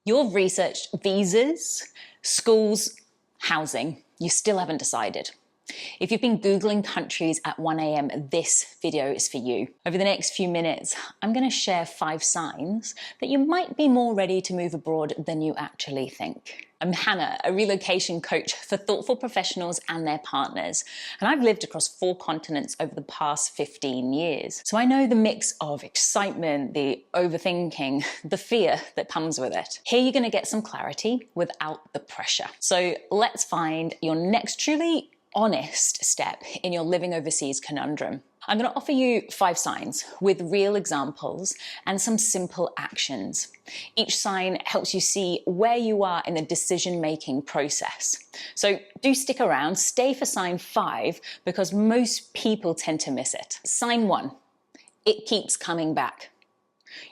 You've researched visas, schools, housing. You still haven't decided. If you've been Googling countries at 1 a.m, this video is for you. Over the next few minutes, I'm going to share 5 signs that you might be more ready to move abroad than you actually think. I'm Hannah, a relocation coach for thoughtful professionals and their partners, and I've lived across 4 continents over the past 15 years. So I know the mix of excitement, the overthinking, the fear that comes with it. Here you're going to get some clarity without the pressure. So let's find your next truly honest step in your living overseas conundrum. I'm going to offer you 5 signs with real examples and some simple actions. Each sign helps you see where you are in the decision-making process. So do stick around, stay for sign 5, because most people tend to miss it. Sign 1, it keeps coming back.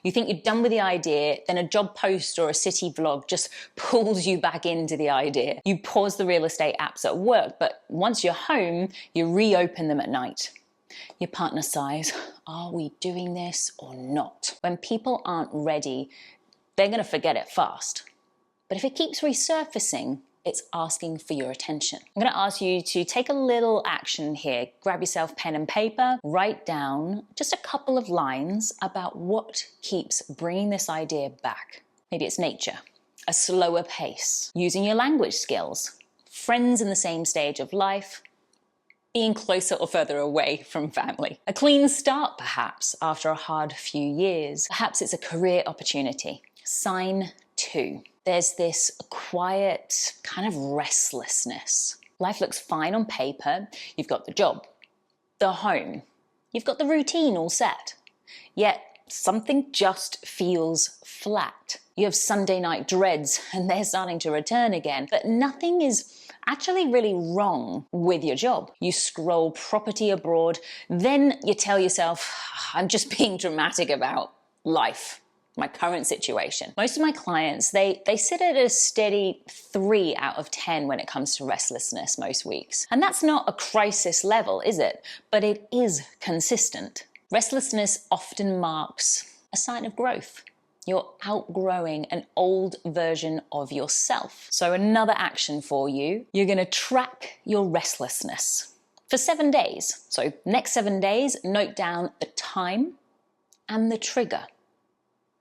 You think you're done with the idea, then a job post or a city vlog just pulls you back into the idea. You pause the real estate apps at work, but once you're home, you reopen them at night. Your partner sighs, are we doing this or not? When people aren't ready, they're going to forget it fast. But if it keeps resurfacing, it's asking for your attention. I'm going to ask you to take a little action here. Grab yourself pen and paper, write down just a couple of lines about what keeps bringing this idea back. Maybe it's nature, a slower pace, using your language skills, friends in the same stage of life, being closer or further away from family. A clean start, perhaps, after a hard few years. Perhaps it's a career opportunity. Sign 2. There's this quiet kind of restlessness. Life looks fine on paper. You've got the job, the home, you've got the routine all set. Yet something just feels flat. You have Sunday night dreads and they're starting to return again, but nothing is actually really wrong with your job. You scroll property abroad, then you tell yourself, I'm just being dramatic about life. My current situation. Most of my clients, they sit at a steady 3 out of 10 when it comes to restlessness most weeks. And that's not a crisis level, is it? But it is consistent. Restlessness often marks a sign of growth. You're outgrowing an old version of yourself. So another action for you, you're going to track your restlessness for 7 days. So next 7 days, note down the time and the trigger.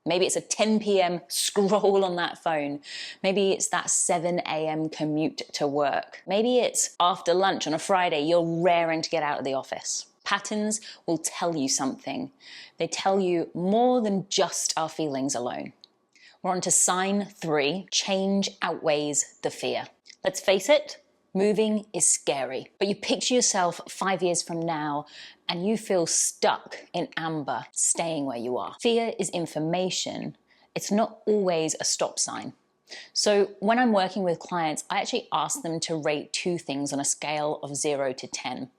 Maybe it's a 10 p.m. scroll on that phone. Maybe it's that 7 a.m. commute to work. Maybe it's after lunch on a Friday, you're raring to get out of the office. Patterns will tell you something. They tell you more than just our feelings alone. We're on to sign 3, change outweighs the fear. Let's face it, moving is scary, but you picture yourself 5 years from now and you feel stuck in amber, staying where you are. Fear is information. It's not always a stop sign. So when I'm working with clients, I actually ask them to rate 2 things on a scale of 0 to 10.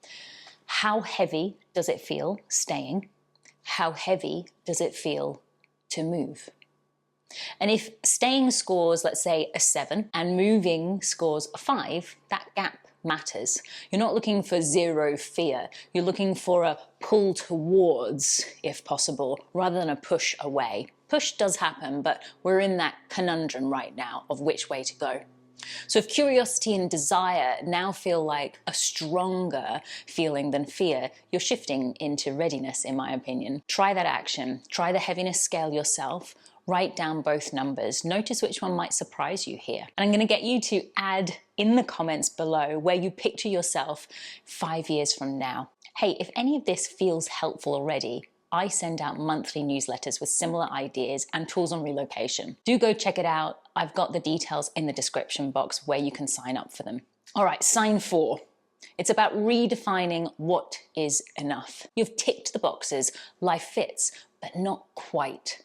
How heavy does it feel staying? How heavy does it feel to move? And if staying scores, let's say, a 7 and moving scores a 5, that gap matters. You're not looking for 0 fear. You're looking for a pull towards, if possible, rather than a push away. Push does happen, but we're in that conundrum right now of which way to go. So if curiosity and desire now feel like a stronger feeling than fear, you're shifting into readiness, in my opinion. Try that action. Try the heaviness scale yourself. Write down both numbers. Notice which one might surprise you here. And I'm going to get you to add in the comments below where you picture yourself 5 years from now. Hey, if any of this feels helpful already, I send out monthly newsletters with similar ideas and tools on relocation. Do go check it out. I've got the details in the description box where you can sign up for them. All right, sign 4. It's about redefining what is enough. You've ticked the boxes, life fits, but not quite.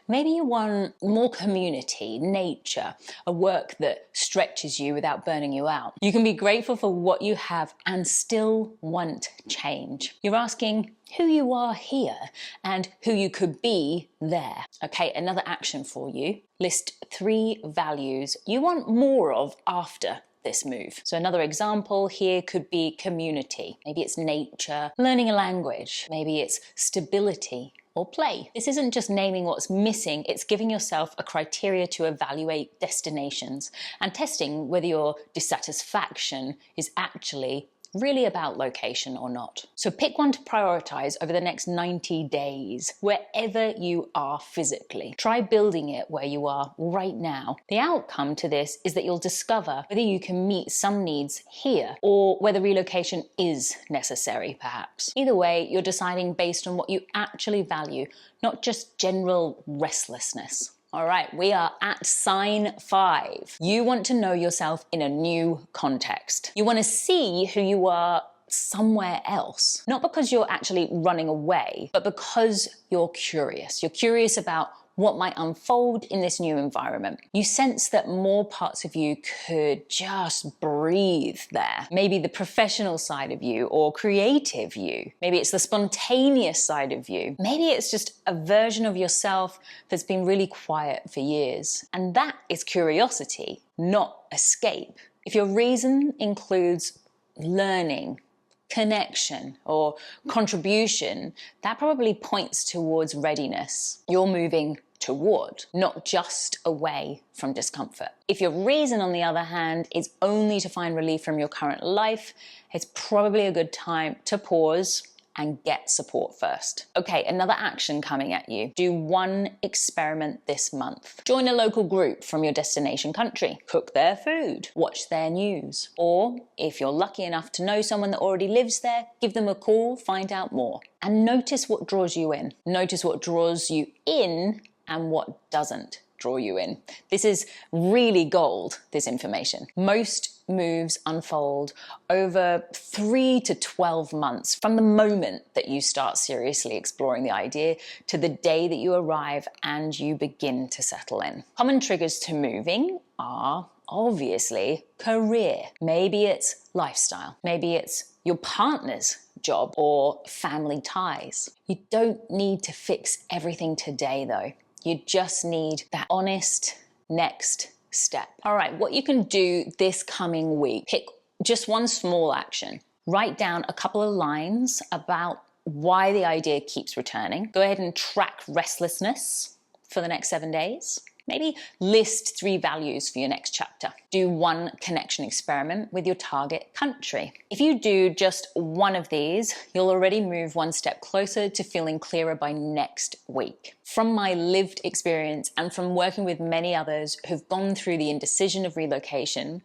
Maybe you want more community, nature, a work that stretches you without burning you out. You can be grateful for what you have and still want change. You're asking who you are here and who you could be there. Okay, another action for you. List 3 values you want more of after this move. So another example here could be community. Maybe it's nature, learning a language. Maybe it's stability or play. This isn't just naming what's missing, it's giving yourself a criteria to evaluate destinations and testing whether your dissatisfaction is actually really about location or not. So pick one to prioritize over the next 90 days, wherever you are physically. Try building it where you are right now. The outcome to this is that you'll discover whether you can meet some needs here or whether relocation is necessary, perhaps. Either way, you're deciding based on what you actually value, not just general restlessness. All right, we are at sign 5. You want to know yourself in a new context. You want to see who you are somewhere else. Not because you're actually running away, but because you're curious. You're curious about what might unfold in this new environment. You sense that more parts of you could just breathe there. Maybe the professional side of you or creative you. Maybe it's the spontaneous side of you. Maybe it's just a version of yourself that's been really quiet for years. And that is curiosity, not escape. If your reason includes learning, connection, or contribution, that probably points towards readiness. You're moving toward, not just away from discomfort. If your reason, on the other hand, is only to find relief from your current life, it's probably a good time to pause and get support first. Okay, another action coming at you. Do one experiment this month. Join a local group from your destination country. Cook their food. Watch their news. Or, if you're lucky enough to know someone that already lives there, give them a call, find out more. And notice what draws you in. Notice what draws you in and what doesn't draw you in. This is really gold, this information. Most moves unfold over 3 to 12 months from the moment that you start seriously exploring the idea to the day that you arrive and you begin to settle in. Common triggers to moving are obviously career. Maybe it's lifestyle. Maybe it's your partner's job or family ties. You don't need to fix everything today though. You just need that honest next step. All right, what you can do this coming week, pick just one small action. Write down a couple of lines about why the idea keeps returning. Go ahead and track restlessness for the next 7 days. Maybe list 3 values for your next chapter. Do one connection experiment with your target country. If you do just one of these, you'll already move one step closer to feeling clearer by next week. From my lived experience and from working with many others who've gone through the indecision of relocation,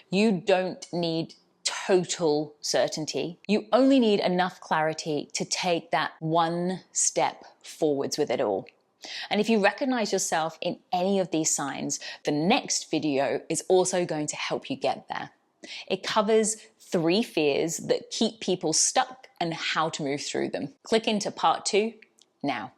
you don't need total certainty. You only need enough clarity to take that one step forwards with it all. And if you recognize yourself in any of these signs, the next video is also going to help you get there. It covers 3 fears that keep people stuck and how to move through them. Click into part 2 now.